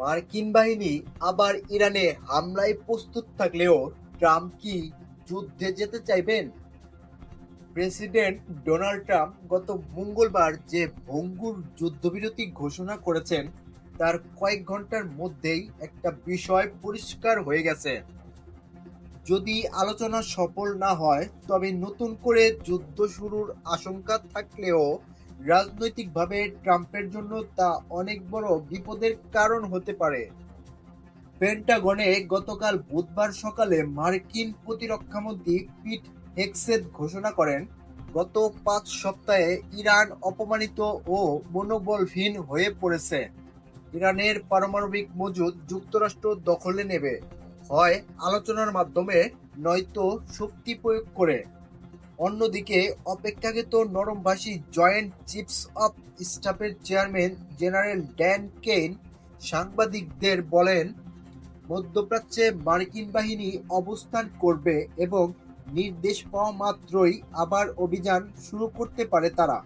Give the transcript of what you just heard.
মার্কিন বাহিনী আবার ইরানে হামলায় প্রস্তুত থাকলেও ট্রাম্প কি যুদ্ধে যেতে চাইবেন? প্রেসিডেন্ট ডোনাল্ড ট্রাম্প গত মঙ্গলবার যে ভঙ্গুর যুদ্ধবিরতি ঘোষণা করেছেন তার কয়েক ঘন্টার মধ্যেই একটা বিষয় পরিষ্কার হয়ে গেছে। যদি আলোচনা সফল না হয় তবে নতুন করে যুদ্ধ শুরুর আশঙ্কা থাকলেও রাজনৈতিকভাবে ট্রাম্পের জন্য তা অনেক বড় বিপদের কারণ হতে পারে। পেন্টাগনে গতকাল বুধবার সকালে মার্কিন প্রতিরক্ষামন্ত্রী পিট হেগসেথ ঘোষণা করেন, গত 5 সপ্তাহে ইরান অপমানিত ও মনোবলহীন হয়ে পড়েছে। ইরানের পারমাণবিক মজুদ যুক্তরাষ্ট্র দখলে নেবে, হয় আলোচনার মাধ্যমে নয়তো শক্তি প্রয়োগ করে। অন্যদিকে অপেক্ষাকৃত নরমভাষী জয়েন্ট চিফস অব স্টাফের চেয়ারম্যান জেনারেল ড্যান কেইন সাংবাদিকদের বলেন, মধ্যপ্রাচ্যে মার্কিন বাহিনী অবস্থান করবে এবং নির্দেশ পাওয়া মাত্রই আবার অভিযান শুরু করতে পারে তারা।